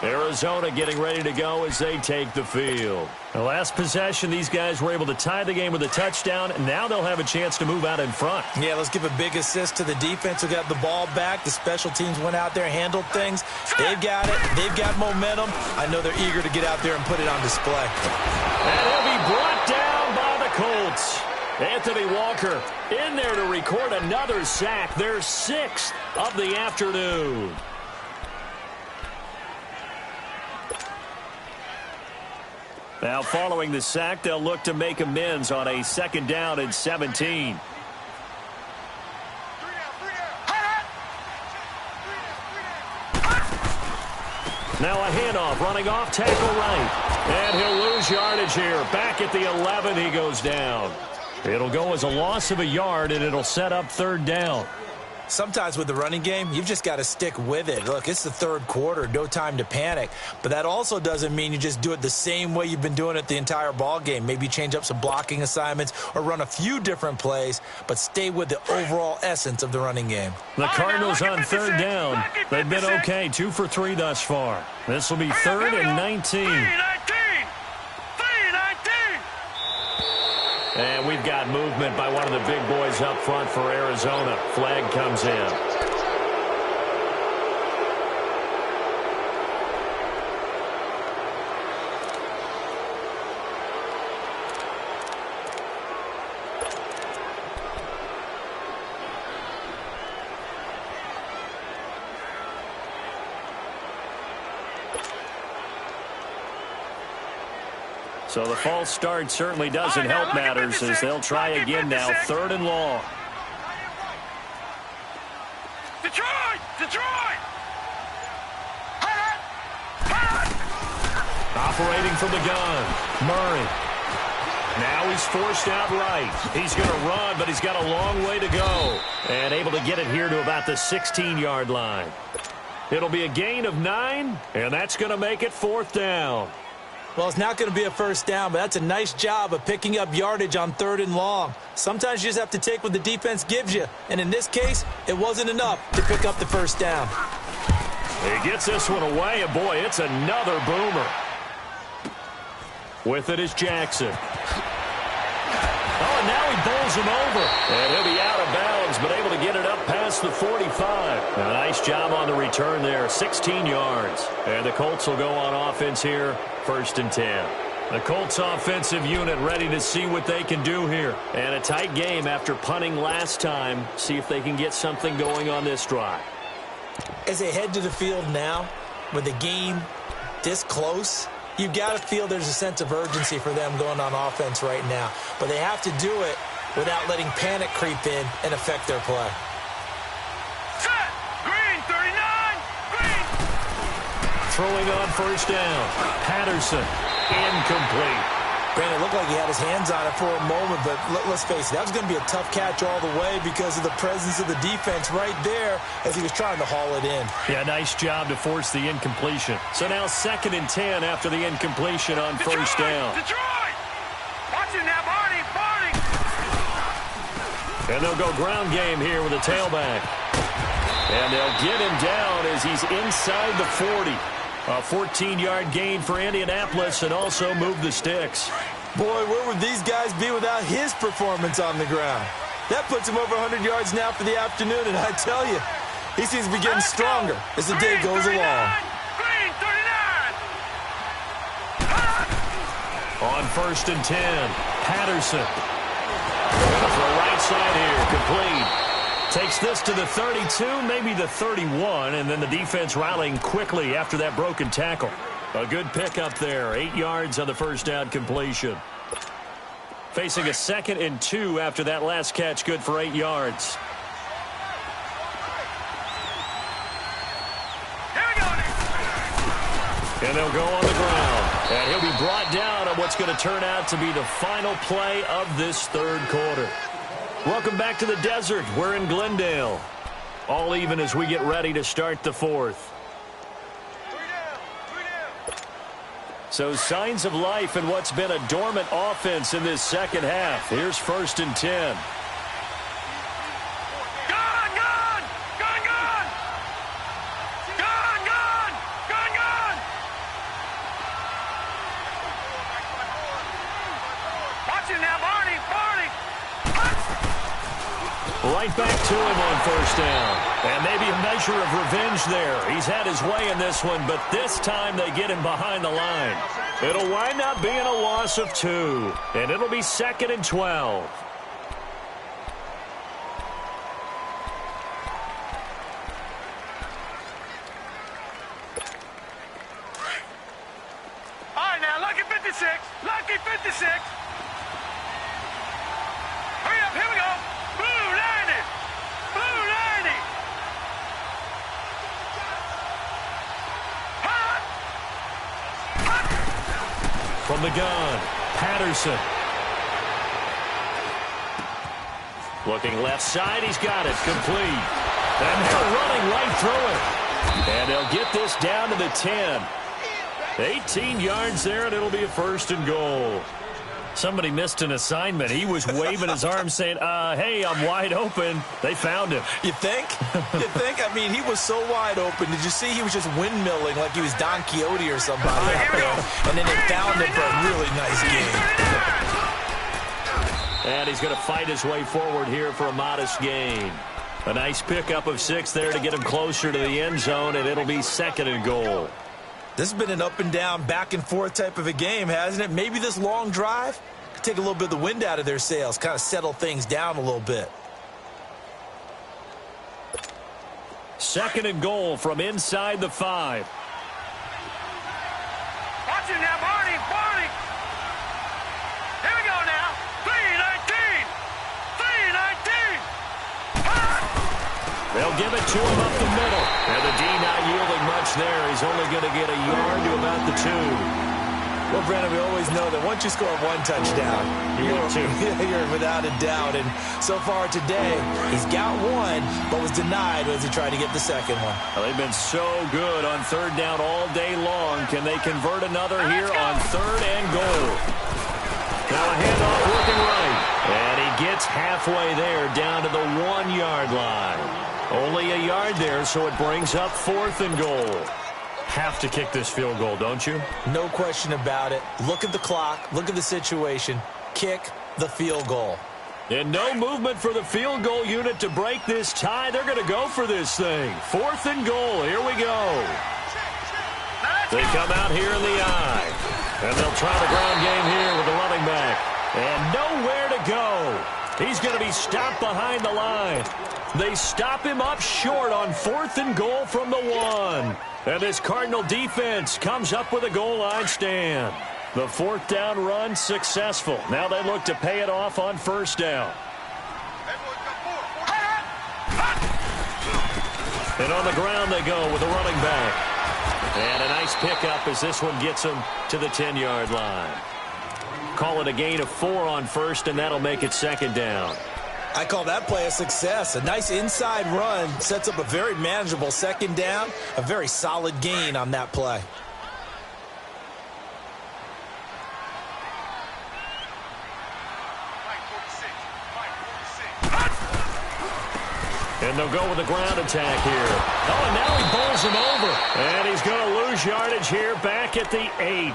Arizona getting ready to go as they take the field. The last possession, these guys were able to tie the game with a touchdown, and now they'll have a chance to move out in front. Yeah, let's give a big assist to the defense who got the ball back. The special teams went out there, handled things. They've got it. They've got momentum. I know they're eager to get out there and put it on display. And he'll be brought down by the Colts. Anthony Walker in there to record another sack. Their 6th of the afternoon. Now, following the sack, they'll look to make amends on a 2nd down and 17. Now a handoff, running off, tackle right. And he'll lose yardage here. Back at the 11, he goes down. It'll go as a loss of a yard, and it'll set up 3rd down. Sometimes with the running game, you've just got to stick with it. Look, it's the 3rd quarter, no time to panic. But that also doesn't mean you just do it the same way you've been doing it the entire ball game. Maybe change up some blocking assignments or run a few different plays, but stay with the overall essence of the running game. The Cardinals on 3rd down. They've been okay, 2 for 3 thus far. This will be 3rd and 19. And we've got movement by one of the big boys up front for Arizona. Flag comes in. So the false start certainly doesn't help matters as they'll try again now. 3rd and long. Detroit! Detroit! Operating from the gun. Murray. Now he's forced out right. He's going to run, but he's got a long way to go. And able to get it here to about the 16-yard line. It'll be a gain of 9, and that's going to make it 4th down. Well, it's not going to be a 1st down, but that's a nice job of picking up yardage on 3rd and long. Sometimes you just have to take what the defense gives you. And in this case, it wasn't enough to pick up the 1st down. He gets this one away, and boy, it's another boomer. With it is Jackson. Oh, and now he bowls him over. And he'll be out of bounds, but able to get it up past the 45. A nice job on the return there, 16 yards. And the Colts will go on offense here, 1st and 10. The Colts offensive unit ready to see what they can do here. And a tight game after punting last time. See if they can get something going on this drive. As they head to the field now, with the game this close, you've got to feel there's a sense of urgency for them going on offense right now. But they have to do it without letting panic creep in and affect their play. Set! Green, 39! Green! Throwing on 1st down. Patterson, incomplete. Granted, it looked like he had his hands on it for a moment, but let's face it, that was going to be a tough catch all the way because of the presence of the defense right there as he was trying to haul it in. Yeah, nice job to force the incompletion. So now 2nd and 10 after the incompletion on 1st down. Detroit! Watching that, Barney! And they'll go ground game here with a tailback. And they'll get him down as he's inside the 40. A 14-yard gain for Indianapolis and also move the sticks. Boy, where would these guys be without his performance on the ground? That puts him over 100 yards now for the afternoon, and I tell you, he seems to be getting stronger as the day goes along. Green, 39! On 1st and 10, Patterson. Going for a right side here, complete. Takes this to the 32, maybe the 31, and then the defense rallying quickly after that broken tackle. A good pickup there, 8 yards on the 1st down completion. Facing a 2nd and 2 after that last catch, good for 8 yards. Here we go. And they'll go on the ground. And he'll be brought down on what's going to turn out to be the final play of this 3rd quarter. Welcome back to the desert. We're in Glendale. All even as we get ready to start the 4th. So signs of life in what's been a dormant offense in this 2nd half. Here's 1st and 10. Gun, gun! Gun, gun! Gun, gun! Gun, gun! Right back to him on first down. And maybe a measure of revenge there. He's had his way in this one, but this time they get him behind the line. It'll wind up being a loss of 2, and it'll be 2nd and 12. All right, now, lucky 56. Lucky 56. Hurry up, here we go. Blue 90. Blue 90. Hot. Hot. From the gun, Patterson. Looking left side, he's got it, complete. And they're running right through it. And they'll get this down to the 10. 18 yards there, and it'll be a 1st and goal. Somebody missed an assignment. He was waving his arms saying, hey, I'm wide open. They found him. You think? You think? I mean, he was so wide open. Did you see he was just windmilling like he was Don Quixote or somebody out there? And then they found him for a really nice game. And he's going to fight his way forward here for a modest gain. A nice pickup of 6 there to get him closer to the end zone, and it'll be 2nd and goal. This has been an up and down, back and forth type of a game, hasn't it? Maybe this long drive could take a little bit of the wind out of their sails, kind of settle things down a little bit. 2nd and goal from inside the 5. Watch it now, Barney. Barney. Here we go now. 3-19. 3-19. Hot. They'll give it to him up the middle. And the D not yielding much there. He's only going to get a yard to about the 2. Well, Brandon, we always know that once you score 1 touchdown, you're without a doubt. And so far today, he's got 1, but was denied as he tried to get the 2nd one. Well, they've been so good on 3rd down all day long. Can they convert another here on 3rd and goal? Now a handoff working right. And he gets halfway there down to the 1-yard line. Only a yard there, so it brings up 4th and goal. Have to kick this field goal, don't you? No question about it. Look at the clock. Look at the situation. Kick the field goal. And no movement for the field goal unit to break this tie. They're going to go for this thing. 4th and goal. Here we go. They come out here in the eye. And they'll try the ground game here with the running back. And nowhere to go. He's going to be stopped behind the line. They stop him up short on 4th and goal from the 1. And this Cardinal defense comes up with a goal line stand. The 4th down run successful. Now they look to pay it off on 1st down. And on the ground they go with the running back. And a nice pickup as this one gets him to the 10-yard line. Call it a gain of 4 on 1st, and that'll make it 2nd down. I call that play a success. A nice inside run sets up a very manageable 2nd down. A very solid gain on that play. And they'll go with the ground attack here. Oh, and now he bowls him over. And he's going to lose yardage here back at the 8.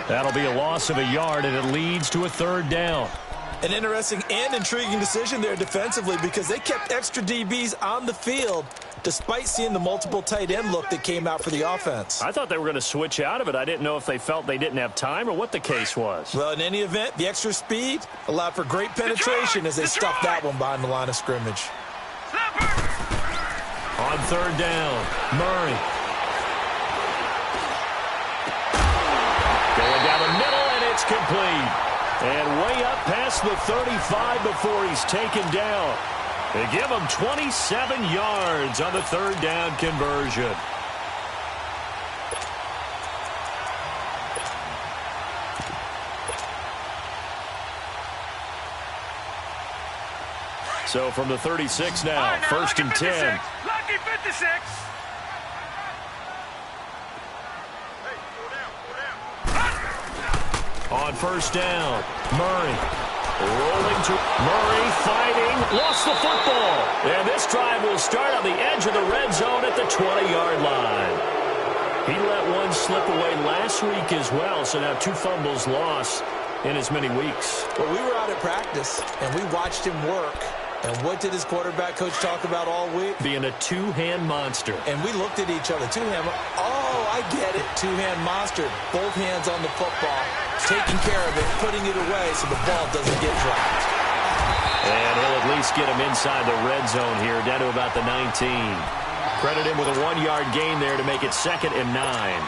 That'll be a loss of a yard, and it leads to a 3rd down. An interesting and intriguing decision there defensively because they kept extra DBs on the field despite seeing the multiple tight end look that came out for the offense. I thought they were going to switch out of it. I didn't know if they felt they didn't have time or what the case was. Well, in any event, the extra speed allowed for great penetration as they stuffed that one behind the line of scrimmage. On 3rd down, Murray. Going down the middle, and it's complete. And way up past the 35 before he's taken down. They give him 27 yards on the 3rd down conversion. So from the 36 now, 1st and 10. Lucky 56. On 1st down, Murray. Rolling to Murray, fighting, lost the football. And this drive will start on the edge of the red zone at the 20-yard line. He let one slip away last week as well, so now 2 fumbles lost in as many weeks. Well, we were out at practice, and we watched him work. And what did his quarterback coach talk about all week? Being a two-hand monster. And we looked at each other. Two-hand. Oh, I get it. Two-hand monster. Both hands on the football, taking care of it, putting it away so the ball doesn't get dropped. And he'll at least get him inside the red zone here, down to about the 19. Credit him with a 1-yard gain there to make it 2nd and 9.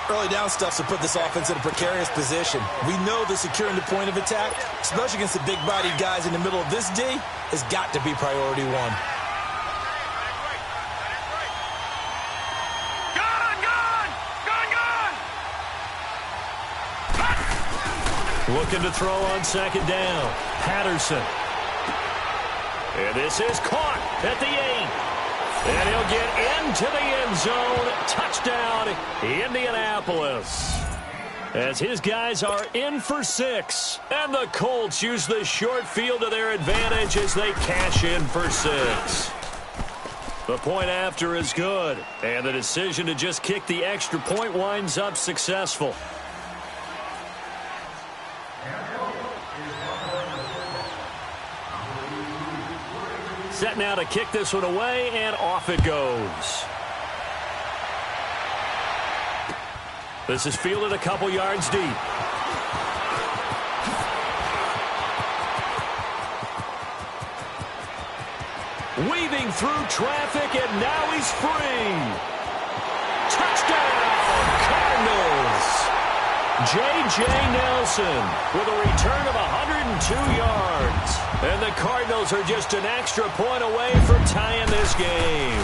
Early down stuff to put this offense in a precarious position. We know that securing the point of attack, especially against the big-bodied guys in the middle of this D, has got to be priority one. Looking to throw on 2nd down. Patterson. And this is caught at the 8. And he'll get into the end zone. Touchdown, Indianapolis. As his guys are in for 6. And the Colts use the short field to their advantage as they cash in for 6. The point after is good. And the decision to just kick the extra point winds up successful. Set now to kick this one away, and off it goes. This is fielded a couple yards deep. Weaving through traffic, and now he's free. Touchdown, Cardinals. J.J. Nelson with a return of 102 yards. And the Cardinals are just an extra point away from tying this game.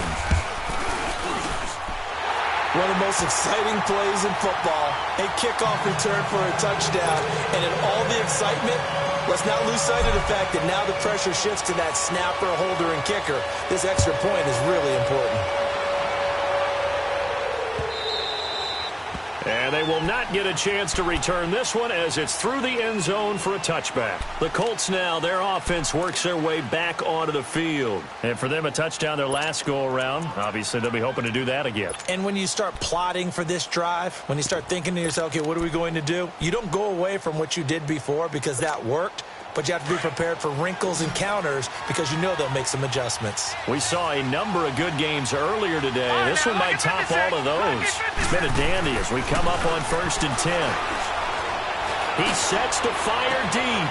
One of the most exciting plays in football. A kickoff return for a touchdown. And in all the excitement, let's not lose sight of the fact that now the pressure shifts to that snapper, holder, and kicker. This extra point is really important. And they will not get a chance to return this one as it's through the end zone for a touchback. The Colts now, their offense works their way back onto the field. And for them, a touchdown their last go-around. Obviously, they'll be hoping to do that again. And when you start plotting for this drive, when you start thinking to yourself, okay, what are we going to do? You don't go away from what you did before because that worked. But you have to be prepared for wrinkles and counters because you know they'll make some adjustments. We saw a number of good games earlier today. This one might top all of those. It's been a dandy as we come up on 1st and 10. He sets to fire deep.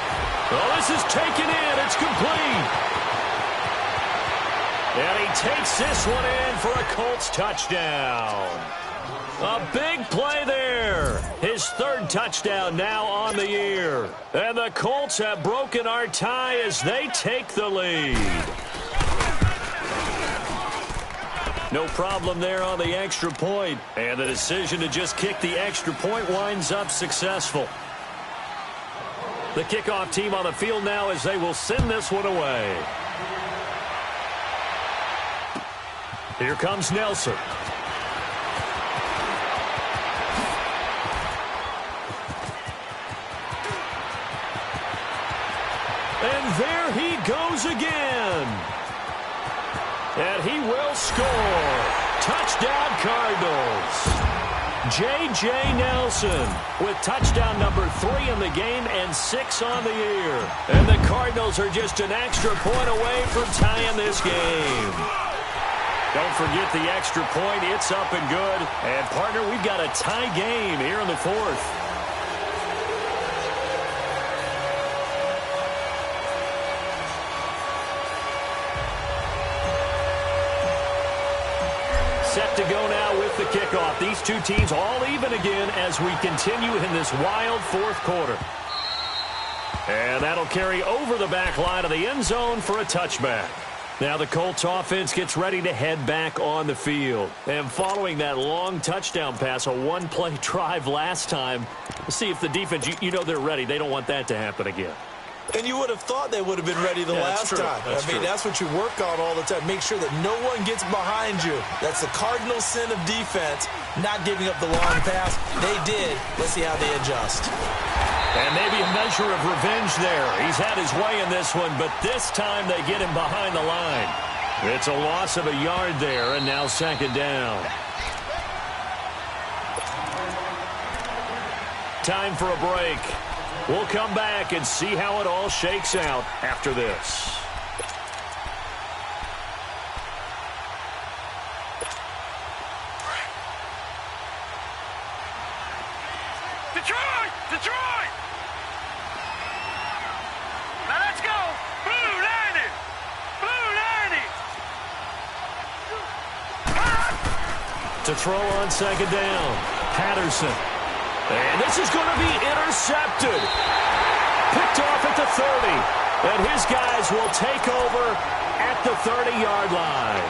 Oh, this is taken in. It's complete. And he takes this one in for a Colts touchdown. A big play there. His 3rd touchdown now on the year. And the Colts have broken our tie as they take the lead. No problem there on the extra point. And the decision to just kick the extra point winds up successful. The kickoff team on the field now as they will send this one away. Here comes Nelson. And there he goes again. And he will score. Touchdown, Cardinals. J.J. Nelson with touchdown number 3 in the game and 6 on the year. And the Cardinals are just an extra point away from tying this game. Don't forget the extra point. It's up and good. And, partner, we've got a tie game here in the 4th. Set to go now with the kickoff. These two teams all even again as we continue in this wild 4th quarter. And that'll carry over the back line of the end zone for a touchback. Now the Colts offense gets ready to head back on the field. And following that long touchdown pass, a one-play drive last time, we'll see if the defense, you know they're ready. They don't want that to happen again. And you would have thought they would have been ready the last time. That's what you work on all the time. Make sure that no one gets behind you. That's the cardinal sin of defense, not giving up the long pass. They did. Let's see how they adjust. And maybe a measure of revenge there. He's had his way in this one, but this time they get him behind the line. It's a loss of a yard there, and now 2nd down. Time for a break. We'll come back and see how it all shakes out after this. Detroit! Detroit! Now let's go! Blue Lightning! Blue Lightning! To throw on second down, Patterson. And this is going to be intercepted. Picked off at the 30. And his guys will take over at the 30-yard line.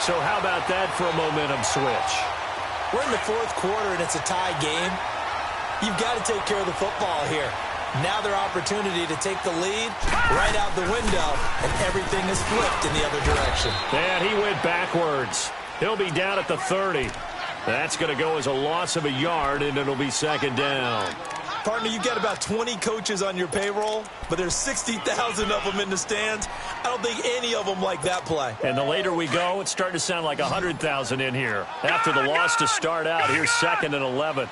So how about that for a momentum switch? We're in the fourth quarter, and it's a tie game. You've got to take care of the football here. Now their opportunity to take the lead right out the window, and everything is flipped in the other direction. And he went backwards. He'll be down at the 30. That's going to go as a loss of a yard, and it'll be second down. Partner, you've got about 20 coaches on your payroll, but there's 60,000 of them in the stands. I don't think any of them like that play. And the later we go, it's starting to sound like 100,000 in here. After the loss to start out, here's 2nd and 11.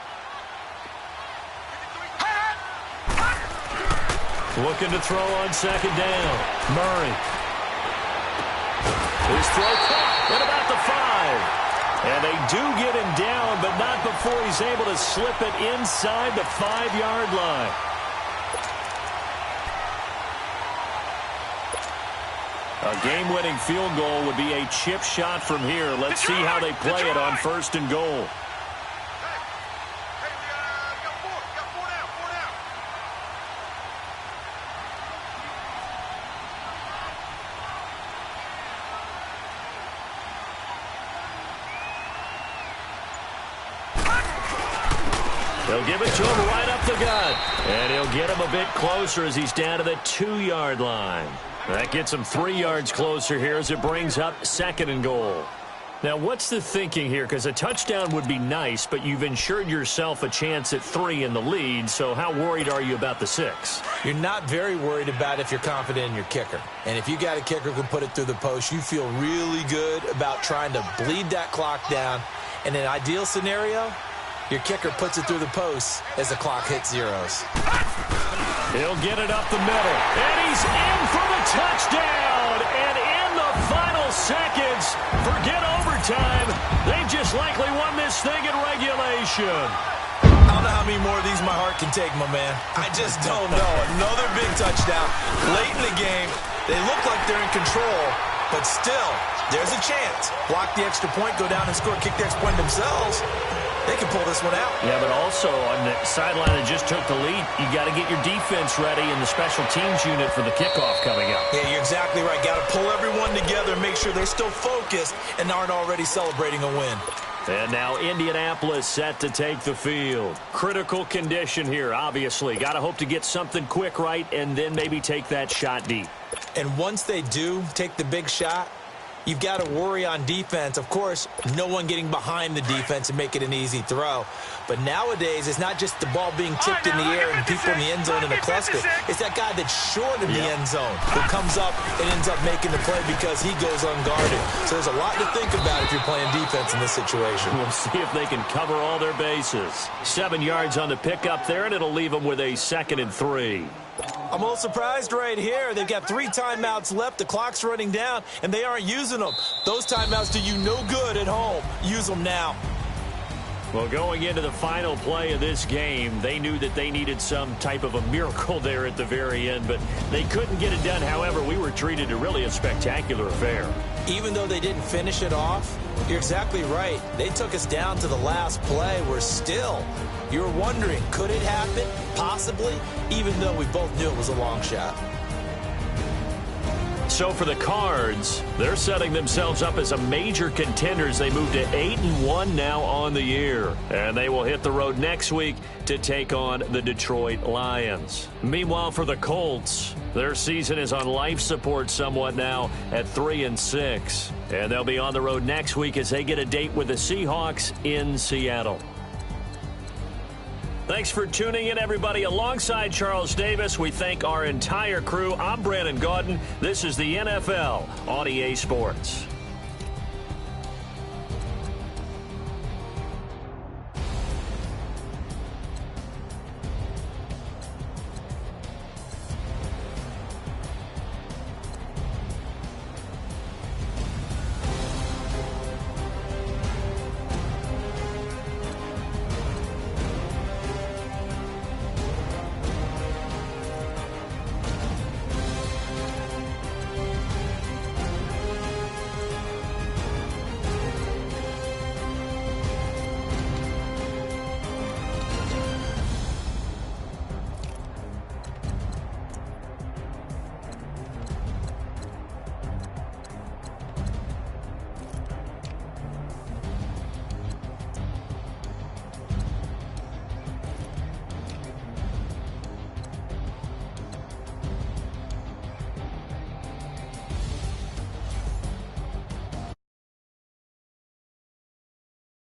Looking to throw on second down. Murray. His throw caught at about the 5. And they do get him down, but not before he's able to slip it inside the 5-yard line. A game-winning field goal would be a chip shot from here. Let's see how they play it on 1st and goal. They'll give it to him right up the gut. And he'll get him a bit closer as he's down to the 2-yard line. That gets him 3 yards closer here as it brings up 2nd and goal. Now, what's the thinking here? Because a touchdown would be nice, but you've ensured yourself a chance at 3 in the lead, so how worried are you about the 6? You're not very worried about if you're confident in your kicker. And if you got a kicker who can put it through the post, you feel really good about trying to bleed that clock down. In an ideal scenario, your kicker puts it through the post as the clock hits zeros. He'll get it up the middle. And he's in for the touchdown. And in the final seconds, forget overtime. They've just likely won this thing in regulation. I don't know how many more of these my heart can take, my man. I just don't know. Another big touchdown. Late in the game, they look like they're in control, but still, there's a chance. Block the extra point, go down and score, kick the extra point themselves. They can pull this one out. Yeah, but also on the sideline that just took the lead, you got to get your defense ready in the special teams unit for the kickoff coming up. Yeah, you're exactly right. Got to pull everyone together, make sure they're still focused and aren't already celebrating a win. And now Indianapolis set to take the field. Critical condition here, obviously. Got to hope to get something quick right and then maybe take that shot deep. And once they do take the big shot, you've got to worry on defense. Of course, no one getting behind the defense and make it an easy throw. But nowadays, it's not just the ball being tipped in the air and people in the end zone in a cluster. It's that guy that's short of the end zone who comes up and ends up making the play because he goes unguarded. So there's a lot to think about if you're playing defense in this situation. We'll see if they can cover all their bases. 7 yards on the pickup there, and it'll leave them with a 2nd and 3. I'm a little surprised right here. They've got 3 timeouts left. The clock's running down, and they aren't using them. Those timeouts do you no good at home. Use them now. Well, going into the final play of this game, they knew that they needed some type of a miracle there at the very end, but they couldn't get it done. However, we were treated to really a spectacular affair. Even though they didn't finish it off, you're exactly right. They took us down to the last play. We're still, you're wondering, could it happen? Possibly, even though we both knew it was a long shot. So for the Cards, they're setting themselves up as a major contender as they move to 8-1 now on the year. And they will hit the road next week to take on the Detroit Lions. Meanwhile, for the Colts, their season is on life support somewhat now at 3-6. And they'll be on the road next week as they get a date with the Seahawks in Seattle. Thanks for tuning in, everybody. Alongside Charles Davis, we thank our entire crew. I'm Brandon Gaudin. This is the NFL on EA Sports.